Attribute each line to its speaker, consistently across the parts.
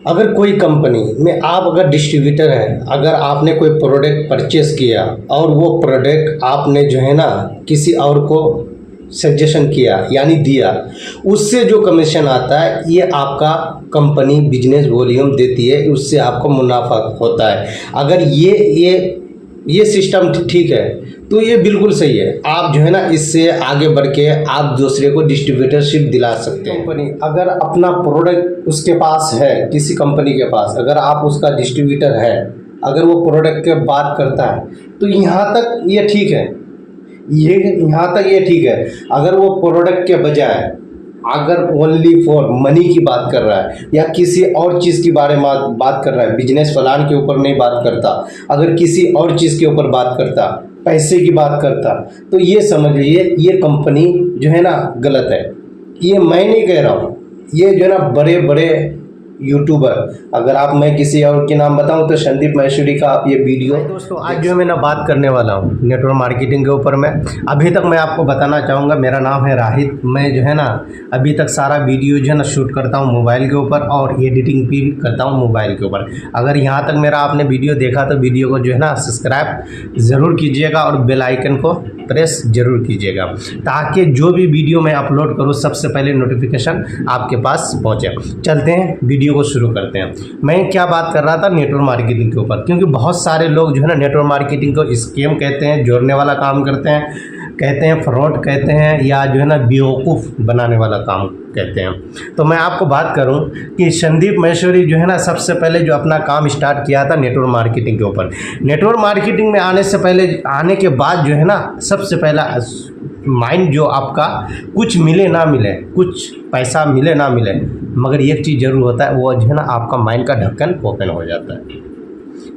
Speaker 1: अगर कोई कंपनी में आप अगर डिस्ट्रीब्यूटर है, अगर आपने कोई प्रोडक्ट परचेस किया और वो प्रोडक्ट आपने जो है ना किसी और को सजेशन किया यानी दिया, उससे जो कमीशन आता है ये आपका कंपनी बिजनेस वॉल्यूम देती है, उससे आपको मुनाफा होता है। अगर ये सिस्टम ठीक है तो ये बिल्कुल सही है। आप जो है ना इससे आगे बढ़ के आप दूसरे को डिस्ट्रीब्यूटरशिप दिला सकते हैं। कंपनी अगर अपना प्रोडक्ट उसके पास है, किसी कंपनी के पास अगर आप उसका डिस्ट्रीब्यूटर है, अगर वो प्रोडक्ट के बात करता है तो यहाँ तक ये ठीक है, यहाँ तक ये ठीक है। अगर वो प्रोडक्ट के बजाय अगर ओनली फॉर मनी की बात कर रहा है या किसी और चीज़ के बारे में बात कर रहा है, बिजनेस प्लान के ऊपर नहीं बात करता, अगर किसी और चीज़ के ऊपर बात करता, पैसे की बात करता, तो ये समझ लीजिए ये कंपनी जो है ना गलत है। ये मैं नहीं कह रहा हूँ, ये जो है ना बड़े बड़े यूट्यूबर, अगर आप मैं किसी और के नाम बताऊं तो संदीप महेश्वरी का आप ये वीडियो। दोस्तों आज जो मैं ना बात करने वाला हूँ नेटवर्क मार्केटिंग के ऊपर। मैं अभी तक मैं आपको बताना चाहूँगा, मेरा नाम है राहित। मैं जो है ना अभी तक सारा वीडियो जो है ना शूट करता हूँ मोबाइल के ऊपर और एडिटिंग भी करता हूँ मोबाइल के ऊपर। अगर यहाँ तक मेरा आपने वीडियो देखा तो वीडियो को जो है ना सब्सक्राइब ज़रूर कीजिएगा और बेल आइकन को प्रेस जरूर कीजिएगा, ताकि जो भी वीडियो मैं अपलोड करूँ सबसे पहले नोटिफिकेशन आपके पास पहुँचे। चलते हैं वीडियो को शुरू करते हैं। मैं क्या बात कर रहा था नेटवर्क मार्केटिंग के ऊपर, क्योंकि बहुत सारे लोग जो है ना नेटवर्क मार्केटिंग को स्कैम कहते हैं, जोड़ने वाला काम करते हैं, कहते हैं फ्रॉड कहते हैं, या जो है ना बेवकूफ़ बनाने वाला काम कहते हैं। तो मैं आपको बात करूं कि संदीप महेश्वरी जो है ना सबसे पहले जो अपना काम स्टार्ट किया था नेटवर्क मार्केटिंग के ऊपर। नेटवर्क मार्केटिंग में आने से पहले, आने के बाद जो है ना सबसे पहला माइंड जो आपका कुछ मिले ना मिले, कुछ पैसा मिले ना मिले, मगर एक चीज़ ज़रूर होता है, वो जो है ना आपका माइंड का ढक्कन ओपन हो जाता है।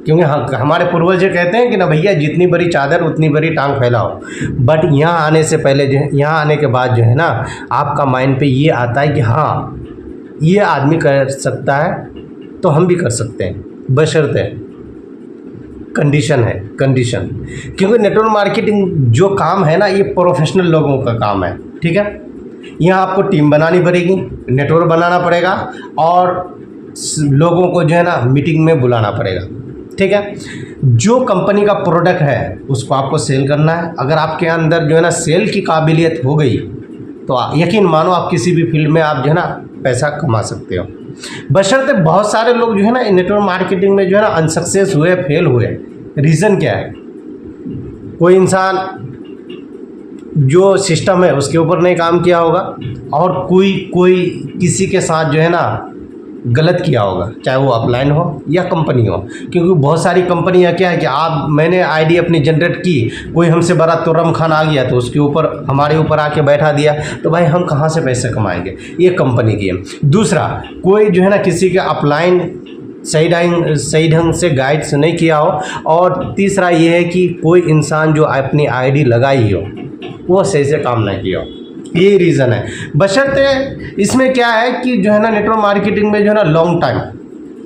Speaker 1: क्योंकि हमारे पूर्वज कहते हैं कि ना भैया जितनी बड़ी चादर उतनी बड़ी टांग फैलाओ। बट यहाँ आने से पहले जो है, यहाँ आने के बाद जो है ना आपका माइंड पे ये आता है कि हाँ ये आदमी कर सकता है तो हम भी कर सकते हैं, बशर्ते कंडीशन है, कंडीशन। क्योंकि नेटवर्क मार्केटिंग जो काम है ना ये प्रोफेशनल लोगों का काम है, ठीक है। यहाँ आपको टीम बनानी पड़ेगी, नेटवर्क बनाना पड़ेगा और लोगों को जो है ना मीटिंग में बुलाना पड़ेगा, ठीक है। जो कंपनी का प्रोडक्ट है उसको आपको सेल करना है। अगर आपके अंदर जो है ना सेल की काबिलियत हो गई तो यकीन मानो आप किसी भी फील्ड में आप जो है ना पैसा कमा सकते हो। बशर्ते बहुत सारे लोग जो है ना नेटवर्क मार्केटिंग में जो है ना अनसक्सेस हुए, फेल हुए। रीज़न क्या है? कोई इंसान जो सिस्टम है उसके ऊपर नहीं काम किया होगा और कोई किसी के साथ जो है ना गलत किया होगा, चाहे वो अपलाइन हो या कंपनी हो। क्योंकि बहुत सारी कंपनियां क्या है कि मैंने आईडी अपनी जनरेट की, कोई हमसे बड़ा तुर्रम खान आ गया तो उसके ऊपर हमारे ऊपर आके बैठा दिया, तो भाई हम कहाँ से पैसे कमाएंगे? ये कंपनी की है। दूसरा, कोई जो है ना किसी के अपलाइन सही ढंग से गाइड्स नहीं किया हो। और तीसरा ये है कि कोई इंसान जो अपनी आईडी लगाई हो वो सही से काम नहीं किया हो। ये रीज़न है। बशर्ते इसमें क्या है कि जो है ना नेटवर्क मार्केटिंग में जो है ना लॉन्ग टाइम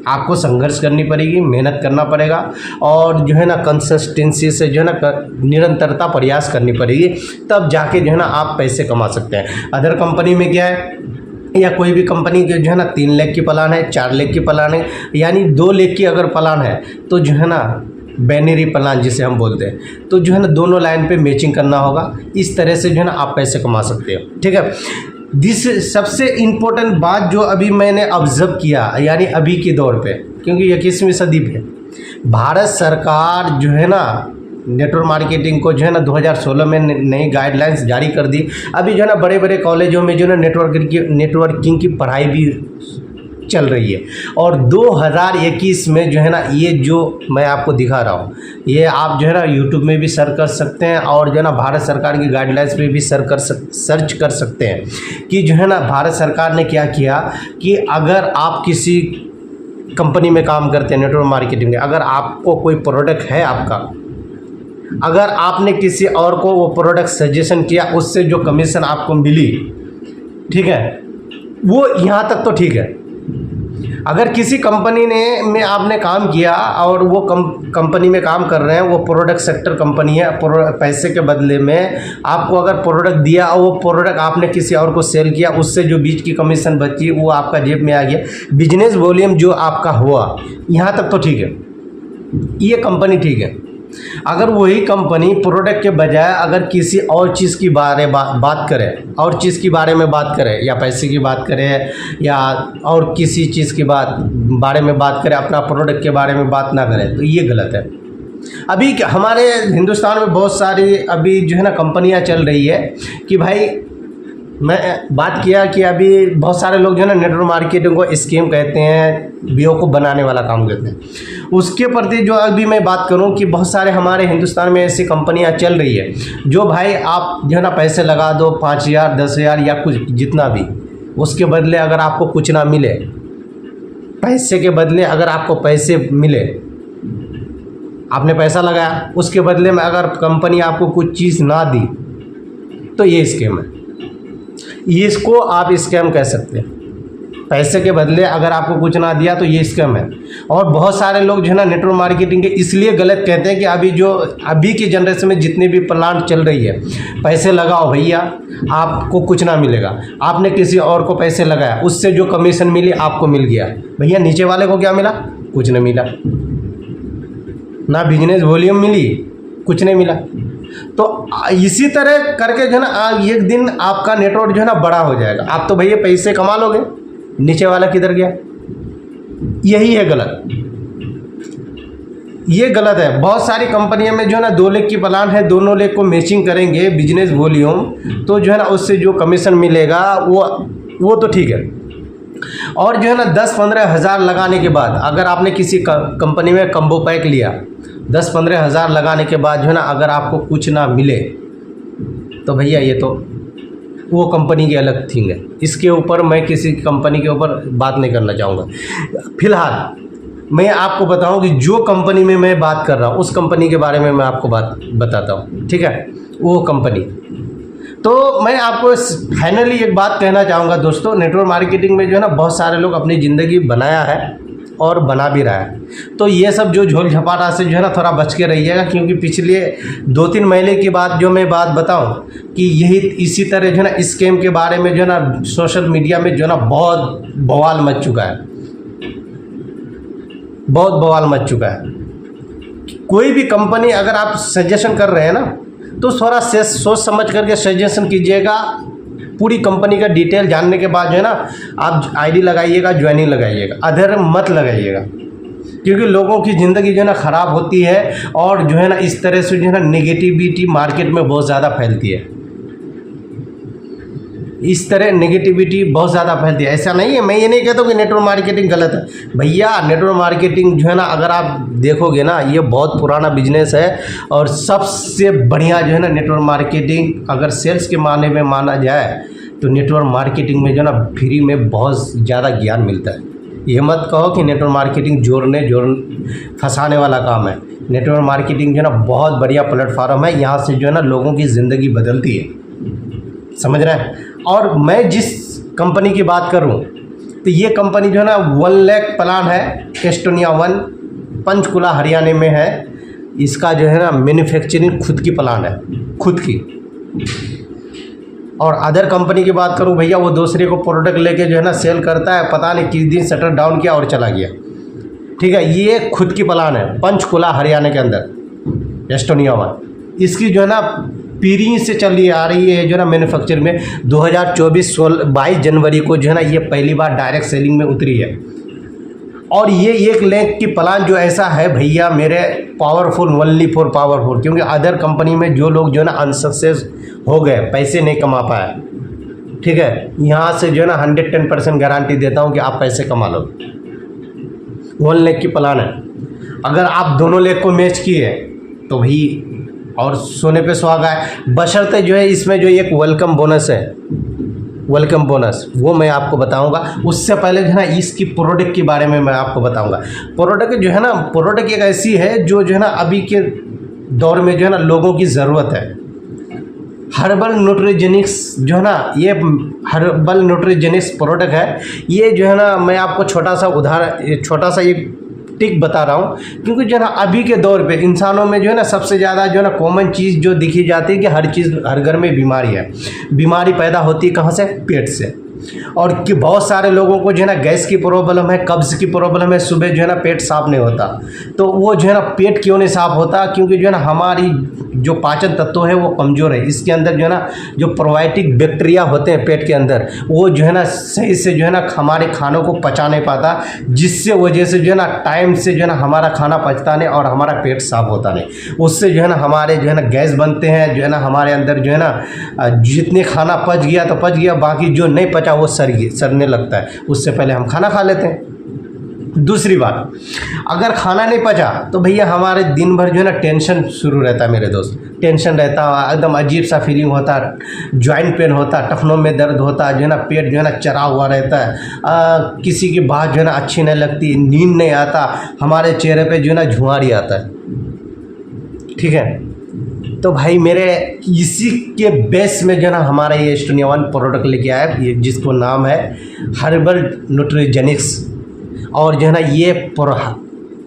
Speaker 1: आपको संघर्ष करनी पड़ेगी, मेहनत करना पड़ेगा और जो है ना कंसिस्टेंसी से जो है ना निरंतरता प्रयास करनी पड़ेगी, तब जाके जो है ना आप पैसे कमा सकते हैं। अदर कंपनी में क्या है, या कोई भी कंपनी के जो है ना 3 लाख की प्लान है, 4 लाख की प्लान है, यानी 2 लाख की अगर प्लान है तो जो है ना बैनरी प्लान जिसे हम बोलते हैं, तो जो है ना दोनों लाइन पे मैचिंग करना होगा। इस तरह से जो है ना आप पैसे कमा सकते हो, ठीक है। सबसे इम्पोर्टेंट बात जो अभी मैंने ऑब्जर्व किया, यानी अभी के दौर पे, क्योंकि 21वीं सदी पे भारत सरकार जो है ना नेटवर्क मार्केटिंग को जो है ना 2016 में नई गाइडलाइंस जारी कर दी। अभी जो है ना बड़े बड़े कॉलेजों में जो है ना नेटवर्किंग की पढ़ाई भी चल रही है। और 2021 में जो है ना ये जो मैं आपको दिखा रहा हूँ, ये आप जो है ना यूट्यूब में भी सर्च कर सकते हैं और जो है ना भारत सरकार की गाइडलाइंस पे भी सर्च कर सकते हैं कि जो है ना भारत सरकार ने क्या किया कि अगर आप किसी कंपनी में काम करते हैं नेटवर्क मार्केटिंग में, अगर आपको कोई प्रोडक्ट है आपका, अगर आपने किसी और को वो प्रोडक्ट सजेशन किया, उससे जो कमीशन आपको मिली, ठीक है, वो यहाँ तक तो ठीक है। अगर किसी कंपनी ने में आपने काम किया और वो कंपनी में काम कर रहे हैं, वो प्रोडक्ट सेक्टर कंपनी है, पैसे के बदले में आपको अगर प्रोडक्ट दिया और वो प्रोडक्ट आपने किसी और को सेल किया, उससे जो बीच की कमीशन बची वो आपका जेब में आ गया, बिजनेस वॉल्यूम जो आपका हुआ, यहाँ तक तो ठीक है, ये कंपनी ठीक है। अगर वही कंपनी प्रोडक्ट के बजाय अगर किसी और चीज़ की बात करे, और चीज़ के बारे में बात करे, या पैसे की बात करे, या और किसी चीज़ की बारे में बात करे, अपना प्रोडक्ट के बारे में बात ना करे, तो ये गलत है। अभी हमारे हिंदुस्तान में बहुत सारी अभी जो है ना कंपनियां चल रही है कि भाई, मैं बात किया कि अभी बहुत सारे लोग जो है ना नेटवर्क मार्केटिंग को स्कीम कहते हैं, बेवकूफ़ बनाने वाला काम करते हैं। उसके प्रति जो अभी मैं बात करूं कि बहुत सारे हमारे हिंदुस्तान में ऐसी कंपनियां चल रही है जो भाई आप जो है ना पैसे लगा दो 5,000 10,000 या कुछ जितना भी, उसके बदले अगर आपको कुछ ना मिले, पैसे के बदले अगर आपको पैसे मिले, आपने पैसा लगाया, उसके बदले में अगर कंपनी आपको कुछ चीज़ ना दी, तो ये स्कीम है। इसको आप स्कैम कह सकते हैं। पैसे के बदले अगर आपको कुछ ना दिया तो ये स्कैम है। और बहुत सारे लोग जो है ना नेटवर्क मार्केटिंग के इसलिए गलत कहते हैं कि अभी की जनरेशन में जितनी भी प्लांट चल रही है, पैसे लगाओ भैया, आपको कुछ ना मिलेगा। आपने किसी और को पैसे लगाया, उससे जो कमीशन मिली आपको मिल गया, भैया नीचे वाले को क्या मिला? कुछ नहीं मिला, ना बिजनेस वॉल्यूम मिली, कुछ नहीं मिला। तो इसी तरह करके जो है ना एक दिन आपका नेटवर्क जो है ना बड़ा हो जाएगा। आप तो भैया पैसे कमा लोगे, नीचे वाला किधर गया? यही है गलत, ये गलत है। बहुत सारी कंपनियों में जो है ना 2 लाख की प्लान है, दोनों लाख को मैचिंग करेंगे बिजनेस वॉल्यूम, तो जो है ना उससे जो कमीशन मिलेगा वो तो ठीक है। और जो है ना 10-15 हज़ार लगाने के बाद, अगर आपने किसी कंपनी में कम्बो पैक लिया, 10-15 हज़ार लगाने के बाद जो है ना अगर आपको कुछ ना मिले, तो भैया ये तो वो कंपनी की अलग थिंग है। इसके ऊपर मैं किसी कंपनी के ऊपर बात नहीं करना चाहूँगा। फिलहाल मैं आपको बताऊं कि जो कंपनी में मैं बात कर रहा हूँ, उस कंपनी के बारे में मैं आपको बात बताता हूँ, ठीक है? वो कंपनी, तो मैं आपको फाइनली एक बात कहना चाहूँगा दोस्तों, नेटवर्क मार्केटिंग में जो है ना बहुत सारे लोग अपनी ज़िंदगी बनाया है और बना भी रहा है। तो ये सब जो झोल झपाटा से जो है ना थोड़ा बच के रहिएगा, क्योंकि पिछले 2-3 महीने की बात जो मैं बात बताऊं कि इसी तरह जो है ना स्कैम के बारे में जो है ना सोशल मीडिया में जो है ना बहुत बवाल मच चुका है, बहुत बवाल मच चुका है। कोई भी कंपनी अगर आप सजेशन कर रहे हैं ना, तो थोड़ा सोच समझ करके सजेशन कीजिएगा। पूरी कंपनी का डिटेल जानने के बाद जो है ना आप आईडी लगाइएगा, ज्वाइनिंग लगाइएगा, अदर मत लगाइएगा, क्योंकि लोगों की ज़िंदगी जो है ना ख़राब होती है। और जो है ना इस तरह से जो है ना नेगेटिविटी मार्केट में बहुत ज़्यादा फैलती है, इस तरह नेगेटिविटी बहुत ज़्यादा फैलती है। ऐसा नहीं है, मैं ये नहीं कहता हूँ कि नेटवर्क मार्केटिंग गलत है। भैया नेटवर्क मार्केटिंग जो है ना अगर आप देखोगे ना, ये बहुत पुराना बिजनेस है, और सबसे बढ़िया जो है ना नेटवर्क मार्केटिंग अगर सेल्स के माने में माना जाए तो नेटवर्क मार्केटिंग में जो है ना फ्री में बहुत ज़्यादा ज्ञान मिलता है। ये मत कहो कि नेटवर्क मार्केटिंग फंसाने वाला काम है। नेटवर्क मार्केटिंग जो है ना बहुत बढ़िया प्लेटफॉर्म है, यहाँ से जो है ना लोगों की ज़िंदगी बदलती है, समझ रहे हैं? और मैं जिस कंपनी की बात करूं, तो ये कंपनी जो है ना 1 लाख प्लान है, एस्टोनिया 1, पंचकुला हरियाणा में है। इसका जो है ना मैन्युफैक्चरिंग खुद की प्लान है, खुद की। और अदर कंपनी की बात करूं भैया, वो दूसरे को प्रोडक्ट लेके जो है ना सेल करता है, पता नहीं किस दिन शटर डाउन किया और चला गया, ठीक है? ये खुद की प्लान है, पंचकुला हरियाणा के अंदर एस्टोनिया 1। इसकी जो है ना पीढ़ी से चली आ रही है जो है ना मैन्युफैक्चर में 2024-22 जनवरी को जो है ना ये पहली बार डायरेक्ट सेलिंग में उतरी है। और ये 1 लाख की प्लान जो ऐसा है भैया मेरे, पावरफुल, ओनली फॉर पावरफुल। क्योंकि अदर कंपनी में जो लोग जो है ना अनसक्सेस हो गए, पैसे नहीं कमा पाए, ठीक है, यहाँ से जो है ना 110% गारंटी देता हूँ कि आप पैसे कमा लो। 1 लाख की प्लान है, अगर आप दोनों लाख को मैच किए तो भाई और सोने पे सुहागा है। बशर्ते जो है इसमें जो एक वेलकम बोनस है, वेलकम बोनस, वो मैं आपको बताऊंगा। उससे पहले जो है ना इसकी प्रोडक्ट के बारे में मैं आपको बताऊंगा। प्रोडक्ट जो है ना, प्रोडक्ट एक ऐसी है जो है ना अभी के दौर में जो है ना लोगों की ज़रूरत है, हर्बल न्यूट्रिजेनिक्स जो है ना, ये हर्बल न्यूट्रिजेनिक्स प्रोडक्ट है। ये जो है ना, मैं आपको छोटा सा एक टिक बता रहा हूँ, क्योंकि जो है ना अभी के दौर पे इंसानों में जो है ना सबसे ज़्यादा जो है ना कॉमन चीज़ जो दिखी जाती है कि हर घर में बीमारी है। बीमारी पैदा होती है कहाँ से? पेट से। और कि बहुत सारे लोगों को जो है ना गैस की प्रॉब्लम है, कब्ज़ की प्रॉब्लम है, सुबह जो है ना पेट साफ नहीं होता। तो वो जो है ना पेट क्यों नहीं साफ होता? क्योंकि जो है ना हमारी जो पाचन तत्व है वो कमज़ोर है। इसके अंदर जो है ना जो प्रोबायोटिक बैक्टीरिया होते हैं पेट के अंदर, वो जो है ना सही से जो है ना हमारे खानों को पचा नहीं पाता, जिससे वजह से जो है ना टाइम से जो है ना हमारा खाना पचता नहीं और हमारा पेट साफ होता नहीं। उससे जो है ना हमारे जो है ना गैस बनते हैं, जो है ना हमारे अंदर जो है ना जितने खाना पच गया तो पच गया, बाकी जो नहीं पचा वो सड़ने लगता है। उससे पहले हम खाना खा लेते हैं। दूसरी बात, अगर खाना नहीं पचा तो भैया हमारे दिन भर जो है ना टेंशन शुरू रहता है मेरे दोस्त। टेंशन रहता है, एकदम अजीब सा फीलिंग होता है, जॉइंट पेन होता है, टखनों में दर्द होता है, जो है ना पेट जो है ना चरा हुआ रहता है, किसी की बात जो है ना अच्छी नहीं लगती, नींद नहीं आता, हमारे चेहरे पे जो है ना झुंवारी आता है। ठीक है, तो भाई मेरे इसी के बेस में जो है ना हमारा ये स्टोनिया वन प्रोडक्ट लेके आया है, ये जिसको नाम है हर्बल न्यूट्रिजेनिक्स। और जो है ना ये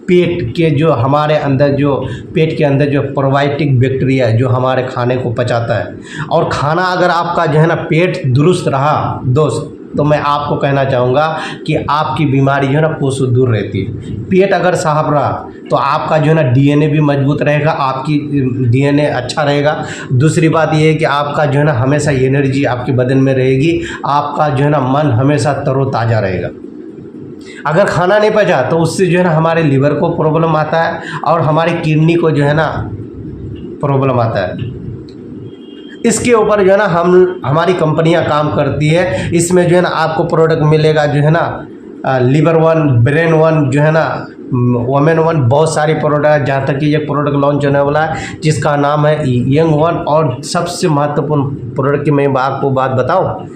Speaker 1: पेट के जो हमारे अंदर जो पेट के अंदर जो प्रोबायोटिक बैक्टीरिया जो हमारे खाने को पचाता है, और खाना अगर आपका जो है ना पेट दुरुस्त रहा दोस्त, तो मैं आपको कहना चाहूँगा कि आपकी बीमारी जो है ना कोसों दूर रहती है। पेट अगर साफ रहा तो आपका जो है ना डीएनए भी मजबूत रहेगा, आपकी डीएनए अच्छा रहेगा। दूसरी बात ये है कि आपका जो है ना हमेशा एनर्जी आपके बदन में रहेगी, आपका जो है ना मन हमेशा तरोताज़ा रहेगा। अगर खाना नहीं पचा तो उससे जो है ना हमारे लीवर को प्रॉब्लम आता है और हमारी किडनी को जो है ना प्रॉब्लम आता है। इसके ऊपर जो है ना हमारी कंपनियां काम करती है। इसमें जो है ना आपको प्रोडक्ट मिलेगा जो है ना लीवर वन, ब्रेन वन, जो है ना वोमेन वन, बहुत सारे प्रोडक्ट है। जहाँ तक कि ये प्रोडक्ट लॉन्च होने वाला है जिसका नाम है यंग वन। और सबसे महत्वपूर्ण प्रोडक्ट की मैं आपको बात बताऊँ,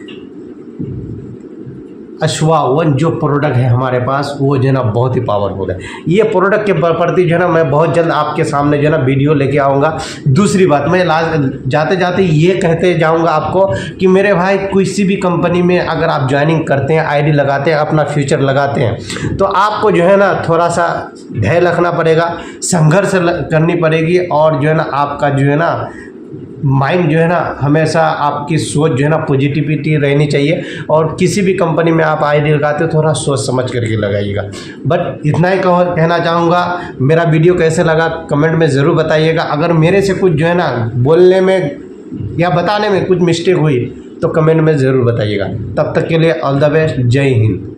Speaker 1: अश्वा वन जो प्रोडक्ट है हमारे पास, वो जो है ना बहुत ही पावरफुल है। ये प्रोडक्ट के प्रति जो है ना मैं बहुत जल्द आपके सामने जो है ना वीडियो लेके आऊँगा। दूसरी बात, मैं जाते जाते ये कहते जाऊँगा आपको कि मेरे भाई किसी भी कंपनी में अगर आप ज्वाइनिंग करते हैं, आईडी लगाते हैं, अपना फ्यूचर लगाते हैं, तो आपको जो है ना थोड़ा सा धैर्य रखना पड़ेगा, संघर्ष करनी पड़ेगी, और जो है ना आपका जो है ना माइंड जो है ना हमेशा आपकी सोच जो है ना पॉजिटिविटी रहनी चाहिए। और किसी भी कंपनी में आप आईडी लगाते हो थोड़ा सोच समझ करके लगाइएगा। बट इतना ही कहना चाहूँगा। मेरा वीडियो कैसे लगा कमेंट में ज़रूर बताइएगा। अगर मेरे से कुछ जो है ना बोलने में या बताने में कुछ मिस्टेक हुई तो कमेंट में ज़रूर बताइएगा। तब तक के लिए ऑल द बेस्ट, जय हिंद।